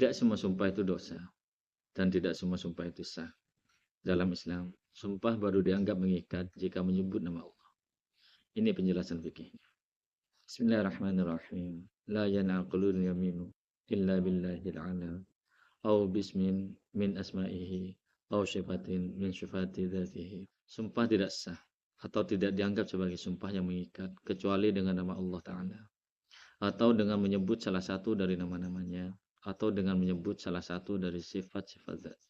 Tidak semua sumpah itu dosa dan tidak semua sumpah itu sah. Dalam Islam, sumpah baru dianggap mengikat jika menyebut nama Allah. Ini penjelasan fikihnya. Bismillahirrahmanirrahim. La yanaqulul yaminu illa billahil ala au bismin min asma'ihi au sifatin min sifati dzatihi. Sumpah tidak sah atau tidak dianggap sebagai sumpah yang mengikat kecuali dengan nama Allah Ta'ala, atau dengan menyebut salah satu dari nama-namanya, atau dengan menyebut salah satu dari sifat-sifat zat.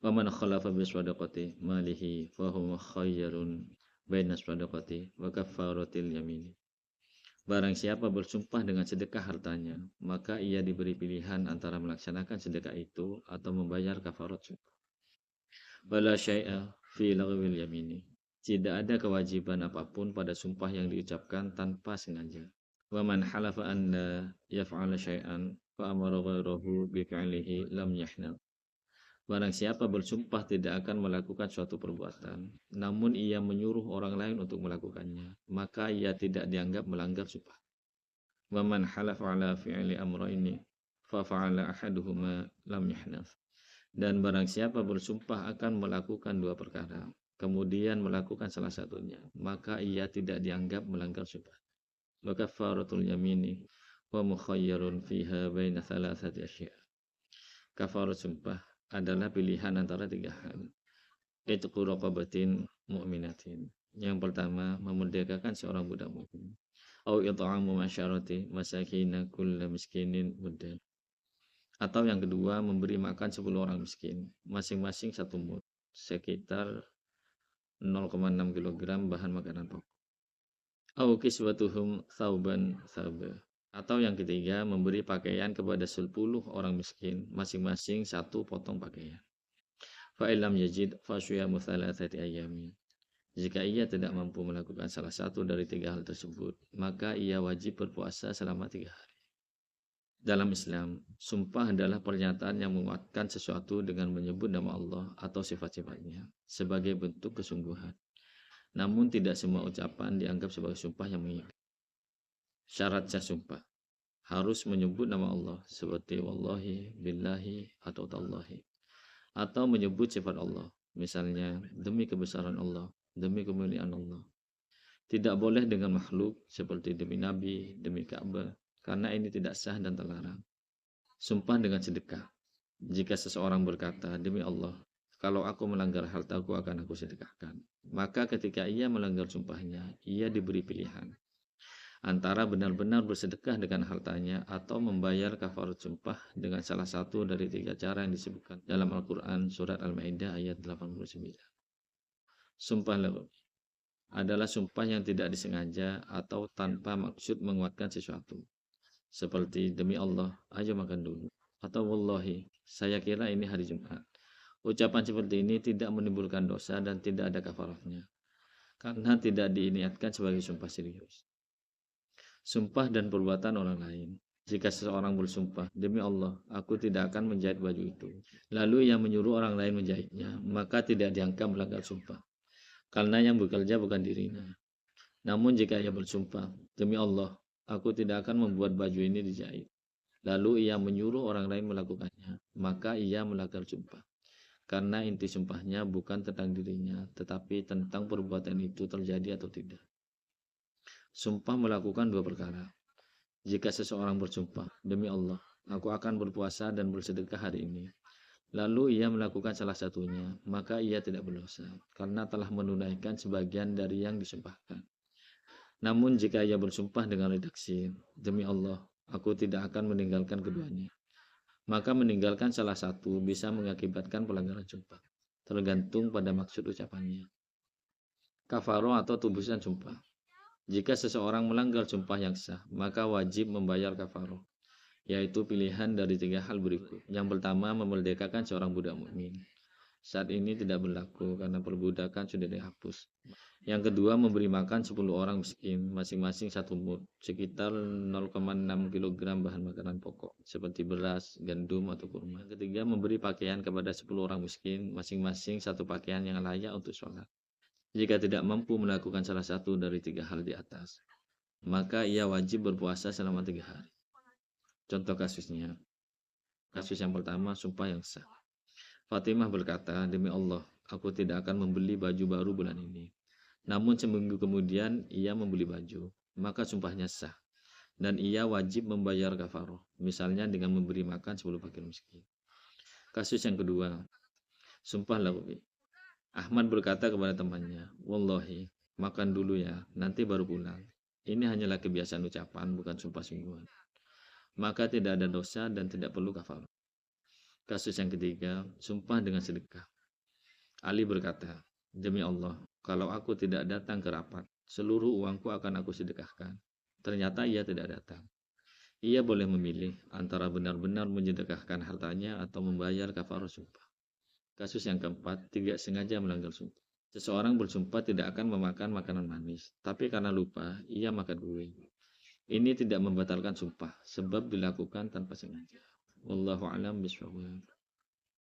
Wa man khalafa bi sadaqati malihi fa huwa khayyarun baina sadaqati wa kaffaratil yamin. Barang siapa bersumpah dengan sedekah hartanya, maka ia diberi pilihan antara melaksanakan sedekah itu atau membayar kafarat sumpah. Wala syai'a fi laghwil yamini. Tidak ada kewajiban apapun pada sumpah yang diucapkan tanpa sengaja. Wa man halafa an la yaf'ala syai'an fa amara ghairahu bi fi'lihi lam yahnal. Barang siapa bersumpah tidak akan melakukan suatu perbuatan, namun ia menyuruh orang lain untuk melakukannya, maka ia tidak dianggap melanggar sumpah. Wa man halafa ala fi'li amrayni fa fa'ala ahaduhuma lam yahnal. Dan barang siapa bersumpah akan melakukan dua perkara, kemudian melakukan salah satunya, maka ia tidak dianggap melanggar sumpah. Wa kafaratul yamini wa mukhayyarun fiha baina thalathati asya'. Kafarat sumpah adalah pilihan antara tiga hal. Itqu raqabatin mu'minatin. Yang pertama, memerdekakan seorang budak mukmin. Au it'amu masyarati masakina kulla miskinin muddan. Atau yang kedua, memberi makan 10 orang miskin, masing-masing 1 mud, sekitar 0,6 kg bahan makanan pokok. Au kiswatuhum thauban thawba. Atau yang ketiga, memberi pakaian kepada 10 orang miskin, masing-masing 1 potong pakaian. Fa illam yajid fa syiyamu thalathati ayyamin. Jika ia tidak mampu melakukan salah satu dari 3 hal tersebut, maka ia wajib berpuasa selama 3 hari. Dalam Islam, sumpah adalah pernyataan yang menguatkan sesuatu dengan menyebut nama Allah atau sifat-sifatnya sebagai bentuk kesungguhan. Namun tidak semua ucapan dianggap sebagai sumpah yang mengikat. Syarat sah sumpah harus menyebut nama Allah seperti wallahi, billahi, atau tallahi, atau menyebut sifat Allah, misalnya demi kebesaran Allah, demi kemuliaan Allah. Tidak boleh dengan makhluk seperti demi Nabi, demi Ka'bah, karena ini tidak sah dan terlarang. Sumpah dengan sedekah. Jika seseorang berkata, demi Allah, kalau aku melanggar hartaku akan aku sedekahkan, maka ketika ia melanggar sumpahnya, ia diberi pilihan antara benar-benar bersedekah dengan hartanya atau membayar kafarat sumpah dengan salah satu dari 3 cara yang disebutkan dalam Al-Quran surat Al-Maidah ayat 89. Sumpah lagu adalah sumpah yang tidak disengaja atau tanpa maksud menguatkan sesuatu, seperti demi Allah, ayo makan dulu, atau wallahi, saya kira ini hari Jumat. Ucapan seperti ini tidak menimbulkan dosa dan tidak ada kafaratnya, karena tidak diniatkan sebagai sumpah serius. Sumpah dan perbuatan orang lain. Jika seseorang bersumpah, demi Allah, aku tidak akan menjahit baju itu, lalu ia menyuruh orang lain menjahitnya, maka tidak dianggap melanggar sumpah, karena yang bekerja bukan dirinya. Namun jika ia bersumpah, demi Allah, aku tidak akan membuat baju ini dijahit, lalu ia menyuruh orang lain melakukannya, maka ia melanggar sumpah, karena inti sumpahnya bukan tentang dirinya, tetapi tentang perbuatan itu terjadi atau tidak. Sumpah melakukan 2 perkara. Jika seseorang bersumpah, demi Allah, aku akan berpuasa dan bersedekah hari ini, lalu ia melakukan salah satunya, maka ia tidak berdosa, karena telah menunaikan sebagian dari yang disumpahkan. Namun jika ia bersumpah dengan redaksi, demi Allah, aku tidak akan meninggalkan keduanya, maka meninggalkan salah satu bisa mengakibatkan pelanggaran sumpah, tergantung pada maksud ucapannya. Kafaroh atau tubusan sumpah. Jika seseorang melanggar sumpah yang sah, maka wajib membayar kafaroh, yaitu pilihan dari 3 hal berikut. Yang pertama, memerdekakan seorang budak mukmin. Saat ini tidak berlaku karena perbudakan sudah dihapus. Yang kedua, memberi makan 10 orang miskin, masing-masing 1 mud, sekitar 0,6 kg bahan makanan pokok, seperti beras, gandum, atau kurma. Yang ketiga, memberi pakaian kepada 10 orang miskin, masing-masing 1 pakaian yang layak untuk sholat. Jika tidak mampu melakukan salah satu dari 3 hal di atas, maka ia wajib berpuasa selama 3 hari. Contoh kasusnya, Kasus yang pertama, sumpah yang sah. Fatimah berkata, demi Allah, aku tidak akan membeli baju baru bulan ini. Namun seminggu kemudian ia membeli baju, maka sumpahnya sah. Dan ia wajib membayar kafaroh, misalnya dengan memberi makan 10 fakir miskin. Kasus yang kedua, sumpah lawi. Ahmad berkata kepada temannya, Wallahi, makan dulu ya, nanti baru pulang. Ini hanyalah kebiasaan ucapan, bukan sumpah sungguhan. Maka tidak ada dosa dan tidak perlu kafaroh. Kasus yang ketiga, sumpah dengan sedekah. Ali berkata, demi Allah, kalau aku tidak datang ke rapat, seluruh uangku akan aku sedekahkan. Ternyata ia tidak datang. Ia boleh memilih antara benar-benar menyedekahkan hartanya atau membayar kafarah sumpah. Kasus yang keempat, tidak sengaja melanggar sumpah. Seseorang bersumpah tidak akan memakan makanan manis, tapi karena lupa, ia makan kue. Ini tidak membatalkan sumpah, sebab dilakukan tanpa sengaja. Wallahu a'lam bishawab.